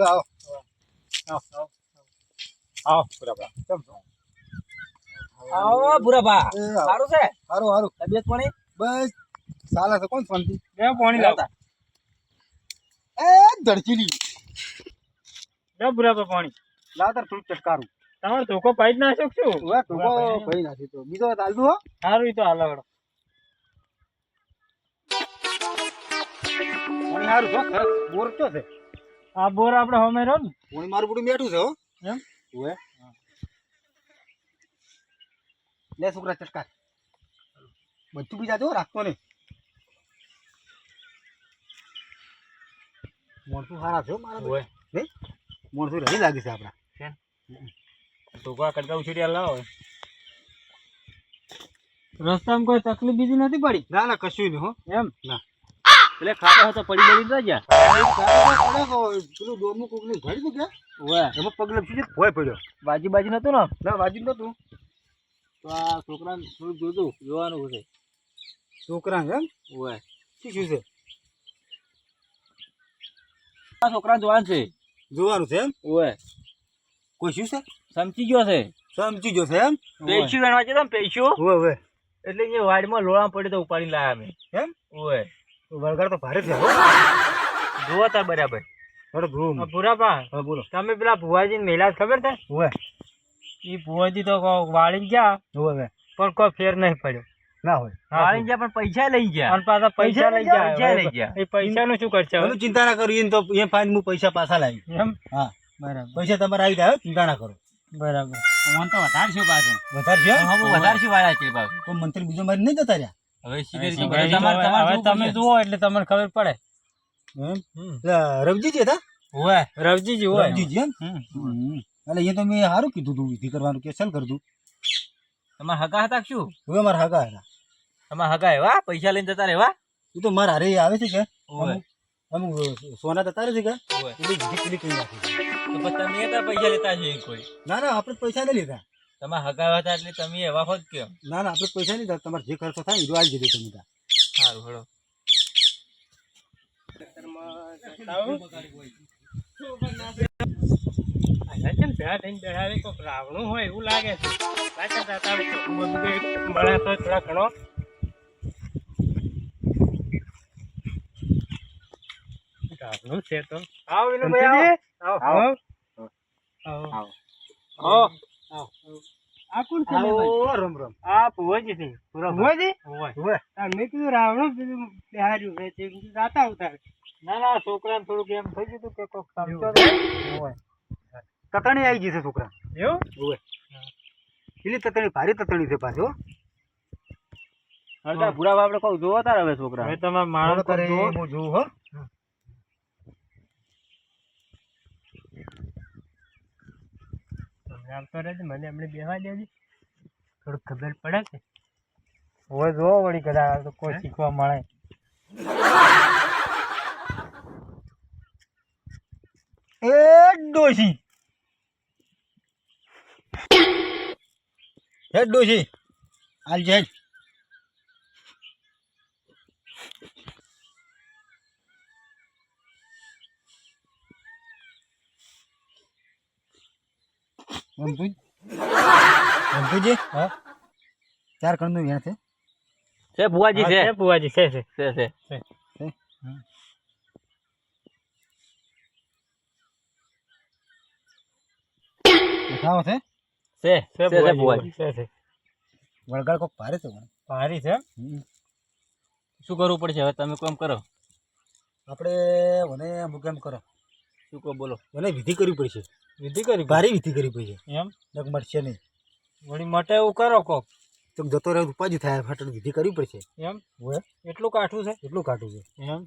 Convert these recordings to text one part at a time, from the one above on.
હવે આવો આવો આવો બરાબર કેમ છો આવો બુરાબા સારું છે સારું સારું તબિયત પાણી બસ સાલા છે કોણ શાંતિ બે પાણી લાવતા એ ધડચીલી બે બુરાબા પાણી લાવતા થોડું ચટકારું તમારે ધોકો પાઈ જ નાખ્યો કે શું હવે ટૂંકો ભાઈ નાખી તો બીજો ચાલતું હો સારું ઈ તો હાલો હેડો પાણી સારું છો ખરસ બોર તો છે આ બોર આપણે હોમે રહ્યો ને પાણી મારું બધું બેઠું છે હો એમ ઓએ લે છોકરા ચટકાર બધું બીજા જો રાખતો નહીં મોણસું સારા છે હો મારા ઓએ નહીં મોણસું રહી લાગે છે આપણા ધોકા કટકા ઉછેરી લાવો રસ્તામાં કોઈ તકલીફ બીજી નથી પડી ના ના કશું નહીં હો એમ ના એટલે ખાડો હતો પડી બળી ના ગયા પેલું ડોમનું કોકનું ઘડી તું કે ઓએ એમાં પગ લપસી ભોય પડ્યો બાજી નતું ને ના વાજુ નતું તો આ છોકરાને થોડું જોતું જોવાનું છે છોકરા એમ ઓએ શું છે આ છોકરાને જોવાનું છે જોવાનું છે એમ ઓએ કોઈ શું છે સમજી ગયો છે સમજી ગયો છે એમ પૈસું વેણવા છે પૈસું ઓવે ઓવે એટલે એ વાડમાં લોળા પડે તો ઉપાડી લાયા અમે એમ ઓએ વળગાડ તો ભારે છે હો જોવો તાર બરાબર થોડો ધૂમ ભૂરાપા હા બોલો તમે પેલા ભુવાજી મેલા ખબર છે ઓવે એ ભુવાજી તો વાળી ગયા ઓવે પણ કોઈ ફેર નહીં પડ્યો ના હોય વાળી ગયા પણ પૈસા લઈ ગયા અને પાછા પૈસા લઈ ગયા એ પૈસા નું શું કરશે હવે ચિંતા ના કરું એને તો એ ફાઈન હું પૈસા પાછા લાવી એમ હા બરાબર પૈસા તમારે આવી જાય ચિંતા ના કરો બરાબર મને તો વધારે છે પાછું વધારે છે વધારે છે વાળા છે બાબુ કોઈ મંત્રી બીજો મારી નહીં જતા રહ્યા હવે તમે જુઓ એટલે તમને ખબર પડે એમ રવજી હતા હોય રવજીજી હોય રવજીજી એમ એટલે એ તો મેં સારું કીધું તું વિધિ કરવાનું કે ચાલ કરતું તમારા હગા હતા શું હવે મારા હગા હતા તમારા હગા એવા પૈસા લઈને જતા રહેવા એ તો મારા હારે આવે છે કે હોય અમુક સોના જતા રહે છે કે હોય એ વિધિ પેલી કરી નાખી તો પછી તમે એટલા પૈસા લેતા છે કોઈ ના ના આપણે પૈસા નહીં લીધા તમારા હગા હતા એટલે તમે એવા હોત કેમ ના ના આપણે પૈસા નહીં લીધા તમારે જે ખર્ચો થાય એ આવી જજો તમે ત્યાં સારું હેડો રાવણું હોય એવું લાગે છે મળે તો થોડા ઘણો રાવણું છે તો આવો વિનુભાઈ આવો આ કોણ છે રમ રમ આ ભુવાજી છે ભુવાજી મેં કીધું રાવણું બિહાર્યું છે જાતા ઉતારે ના ના છોકરાને થોડુંક એમ થઈ ગયું કે કોક સમજો તતણી આવી ગઈ છે છોકરા એવું ઓવે પેલી તતણી ભારી તતણી છે પાછો અડધા ભૂરા બાપડે કહું જોવો તારે હવે છોકરા હવે તમારે માણસ કરે હું જોઉં હો આમ તો રહેજે મને એમને બેહવા દેજે થોડુંક ખબર પડે છે હવે જોવો વળી કદાચ તો કોઈ શીખવા મળે એ ડોશી હે ડોશી હાલ જય રમતુજી હા 4 કણનું વેણ છે ભુવાજી છે ભુવાજી છે ખાવો છે ભુવાજી છે વળગાડ કોક ભારે છે ભારી છે શું કરવું પડશે હવે તમે કામ કરો આપણે મને અમુક એમ કરો શું કહો બોલો મને વિધિ કરવી પડશે વિધિ કરી ભારે વિધિ કરવી પડશે એમ નક મળશે નહીં વળી માટે એવું કરો કોક તો જતો રહે ઉપાજી થાય ફાટણ વિધિ કરવી પડશે એમ હોય એટલું કાઠું છે એટલું કાઢું છે એમ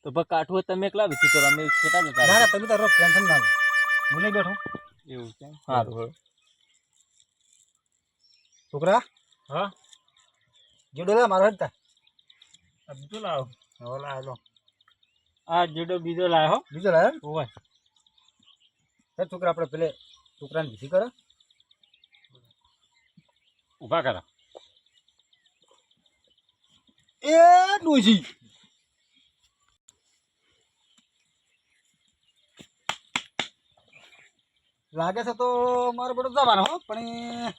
તો ભાઈ કાઠું હોય તમે એકલા વિધિ કરો અમે કેટલા જતા ના ના તમે તારો ટેન્શન ના લો હું નહીં બેઠો એવું છે સારું છોકરા હા જેડો લે મારો હટતા બીજો લાવો હવે લાવો આ જેડો બીજો લાવ્યો બીજો લાવે હોય છોકરા આપણે પેલે છોકરાની વિધિ કરે ઉભા કરા એ ડોશી લાગે છે તો મારો બેટો જવાનો હો પણ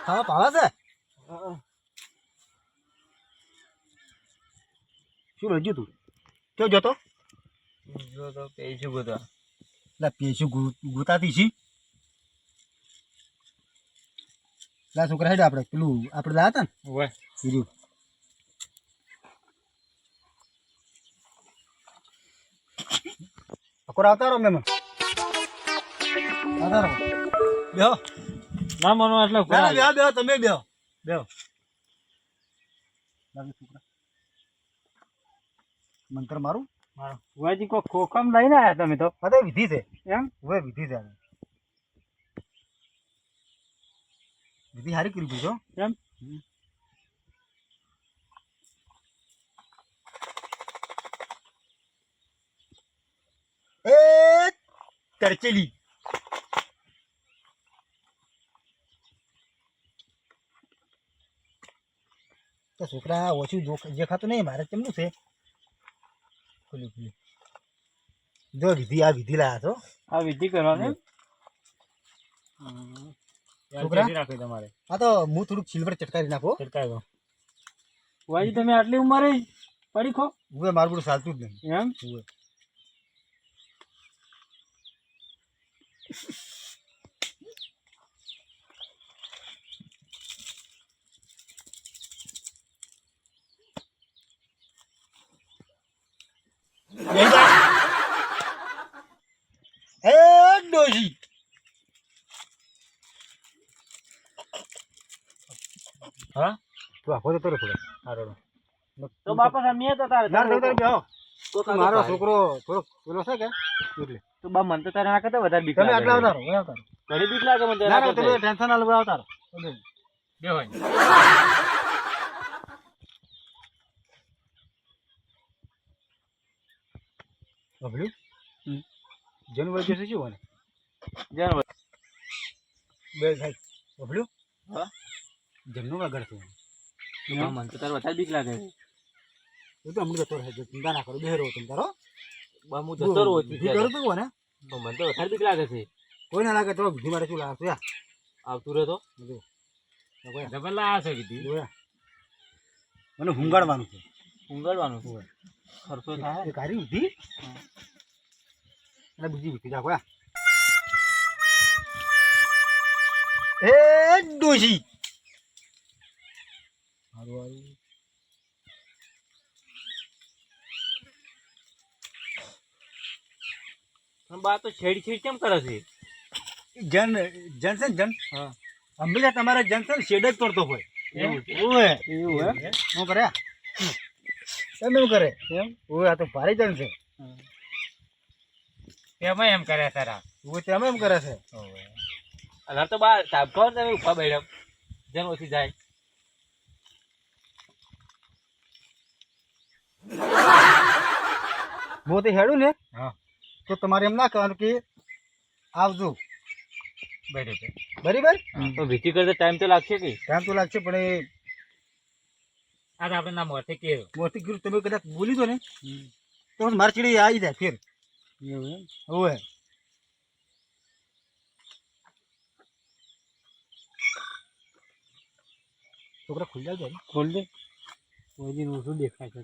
ખાવા ભાવે છે શું રજ્યું તું કેવું જતો જો તો પૈસું ગોતો એટલે પેશું ગુતાતી છી લા છોકરા હેડ આપણે પેલું આપણે લાયા હતા ને ઓય બીજું અકોર આવતા રહો મેમન આવતા રહો બેહો ના મનો એટલે ના બેહો બેહો તમે બેહો બેહો લાગે છોકરા મંત્ર મારું વાજી કો ખોખમ લઈને આયા તમે તો આ તો વિધિ છે એમ હવે વિધિ છે વિધિ હારી કરી દીધો એમ એ તરચેલી તો છોકરા ઓછું દેખાતું નહીં મારે કેમનું છે ખુલ્લું ખુલ્લું જો વિધિ આ વિધિ લાયા છો આ વિધિ કરવાની છોકરા રાખી તમારે આ તો હું થોડુંક સિલ્વર ચટકારી નાખો સરકાર વાજી તમે આટલી ઉંમરે પડી ખો હવે મારું બધું ચાલતું જ નહીં એમ હવે એ ડોશી હા તું આખો તો થોડો હારો તો બાપા સામે તો તારે ના તો બેહો તો મારો છોકરો થોડો પેલો છે કે એટલે તો બા મન તો તારે ના કરતા વધારે બીક તમે લાગે આટલા આવતા રહો આવતા રહો ઘણી બીક લાગે મને ના ના તમે ટેન્શન ના લો આવતા રહો બે હોય બબલ્યુ જનવર જશે શું હોય જાણો બે ભાઈ બબલ્યુ હા જમનું વગર છે મન તો તારે વધારે બીક લાગે એ તો અમૃત તો રહે ચિંતા ના કરો બેહરો તમે તારો બા હું જતો રહું વિધિ કરું તું કોને મને તો વધારે બીક લાગે છે કોઈ ના લાગે તો વિધિ માટે શું લાગતું યા આવતું રહે તો જબર લાયા છે વિધિ મને હુંગાડવાનું છે ઊંઘાડવાનું ખર્ચો થાય એક હારી વિધિ અને બીજી વિધિ જાકો એ ડોશી હારું હારું બા તો છેડ કેમ કરે છે જન જન છે ને જન હા હંમેશા તમારા જન છે ને શેડ જ તોડતો હોય એવું એવું શું કરે તમે શું કરે એમ ઓય આ તો ભારે જન છે તેમાં એમ કરે તારા ઓય તમે એમ કરે છે અલા તો બા સાહેબ કહો તમે ઉભા બેઠા જેમ ઓછી જાય હું તો હેડું ને હા તો તમારે એમ ના કહેવાનું કે આવજો બરાબર બરાબર તો વિધિ કરતા ટાઈમ તો લાગશે કે ટાઈમ તો લાગશે પણ એ આ તો આપણે ના મોટે કે મોટી ગીર તમે કદાચ બોલી દો ને તો મારી ચીડી આવી જાય ફેર એવું ઓય છોકરા ખુલ જાય ખોલ દે કોઈ દિન ઓછું દેખાય છે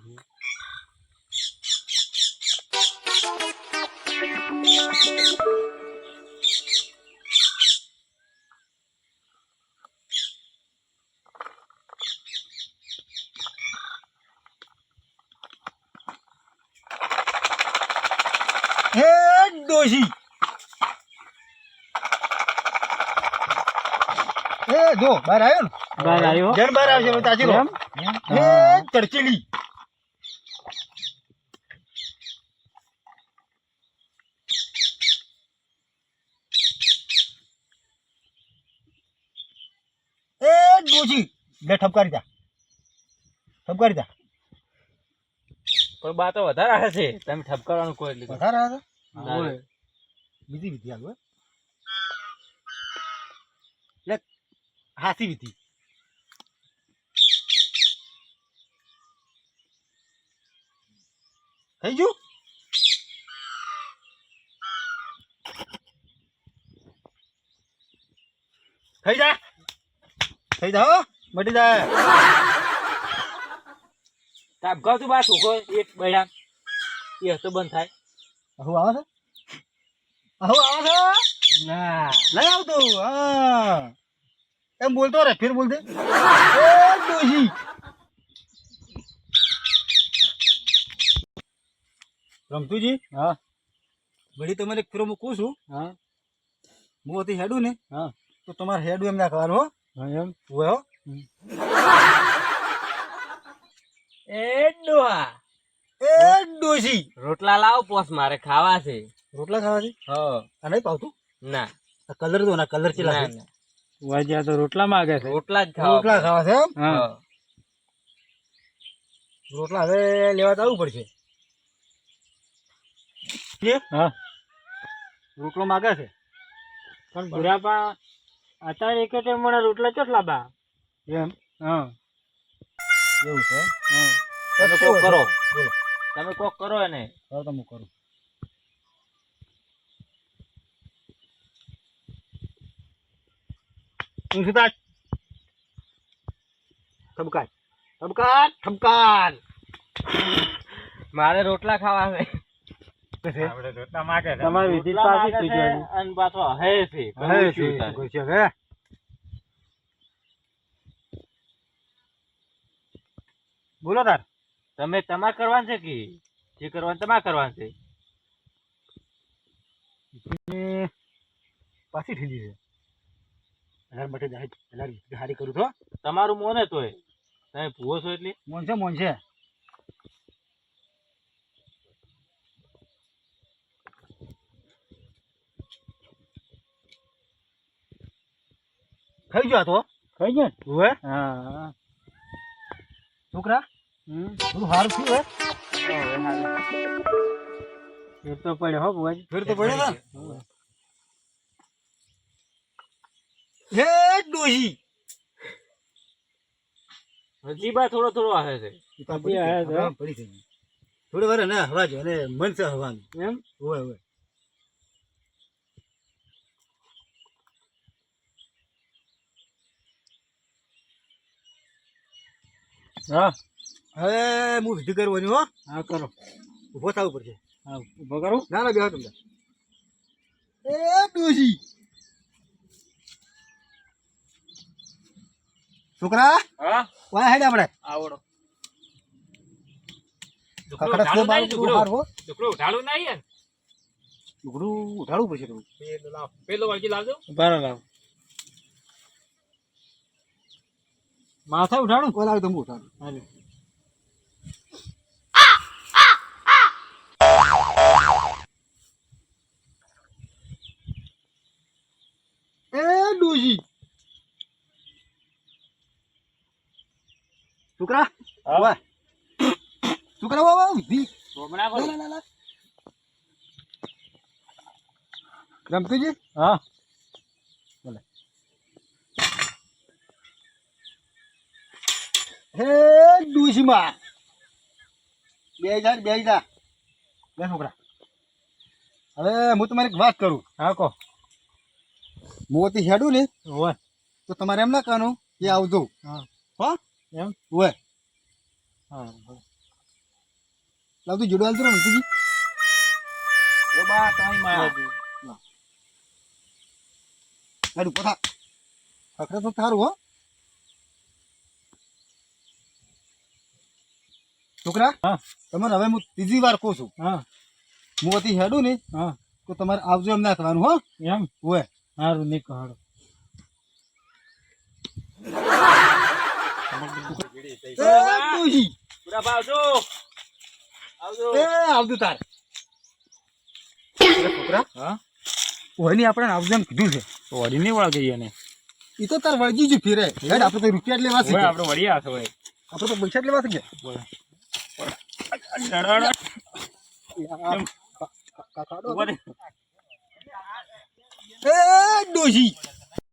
હે ડોશી એ જો બહાર આવ્યો ને બહાર આવ્યો જન બહાર આવશે તાજી રો હે ચડચેલી એ ડોશી લે ઠપકારી જા ઠપકારી જા પણ બા તો વધારે આવે છે તમે ઠપકારવાનું કોઈ એટલે વધારે આવે ઓય. બીજી વિધિ આગળ લે હાસી વિધિ થઈ ગયું થઈ જા હો મટી જાય તાપ ગાવ તું બા છોકરો એક બૈડા એ હતો બંધ થાય આહુ આવે છે ના લઈ આવતો હા એમ બોલતો રે ફેર બોલ દે એ ડોશી રમતુજી હા વળી તમારે એક ફેરો મૂકું છું હા હું હતી હેડું ને હા તો તમારે હેડું એમ ના કરવાનું હો એમ હોય હો એ ડોહા એ ડોશી રોટલા લાવ પોસ મારે ખાવા છે રોટલા ખાવા છે હ આ નહીં પાવતું ના આ કલર દો ના કલર ચેલા છે વાજ્યા તો રોટલા માંગે છે રોટલા જ રોટલા ખાવા છે એમ હા રોટલા હવે લેવા તો આવવું પડશે હા રોટલો માગે છે પણ બુરાપા અત્યારે એક મને રોટલા ચોટલા બા એમ હા એવું છે હા તમે કોક કરો બોલો તમે કોક કરો એને હવે તમે કરો ઠમકાટ ઠમકાટ ઠમકાટ ઠમકાટ મારે રોટલા ખાવા છે આપણે રોટલા માગે છે તમારી વિધિ પાછી થઈ ગઈ અને પાછો હે છે હે બોલો તાર તમે તમારે કરવાનું છે કે જે કરવાનું તમારે કરવાનું છે પાછી ઠીલી છે હજાર બટે જાય હજાર હારી કરું તો તમારું મોને તોય તમે ભૂવો છો એટલે મોન છે થઈ ગયો તો થઈ ગયો હવે હા છોકરા બધું સારું થયું હે ફેર તો પડ્યો હો ભુવાજી ફેર તો પડ્યો ને હે ડોશી હજી બા થોડો થોડો આવે છે પડી થઈ થોડી વાર ને હવા જો અને મન છે હવાનું એમ હોય હોય હા હવે હું વિધિ કરવાની હો હા કરો ઉભો થવું પડશે હા ઉભો કરું ના ના બેહો તમને એ ડોશી છોકરા હા વાય હેડ આપણે આવડો કકડા સે બાર હાર હો ટુકડો ઉઠાડું નહીં યાર ટુકડું ઉઠાડવું પડશે થોડું પેલો વાળજી લાવજો બરાબર લાવ માથા ઉઠાડું કોઈ લાવે તો હું ઉઠાડું હાલે એ ડોશી છોકરા વાય છોકરા વાય વિધિ સોમણા કરો રમતુજી હા બોલે હે ડોશીમાં બે જા બે છોકરા હવે હું તમારી એક વાત કરું હા કહો મોતી હેડું ને હોય તો તમારે એમ ના કહેવાનું કે આવજો હા હો એમ હોય હા લાવતું જોડવા આવતું રમતુજી તો બા તમારી માં હેડું પોતા ખખડા તો સારું હો છોકરા હા તમારે હવે હું ત્રીજી વાર કહું છું હા મોતી હેડું ને હા તો તમારે આવજો એમ ના કહેવાનું હો એમ હોય સારું નહીં કહો પૂરા ભાવજો આવજો આવતું તાર છોકરા હા ઓહની આપણે આવજો એમ કીધું છે તો વળી નહીં વળગી એને એ તો તાર વળગી જ ફેરે હેડ આપણે તો રૂપિયા જ લેવા છે આપણે વળી આવશે ભાઈ આપણે તો પૈસા જ લેવા છે એ ડોશી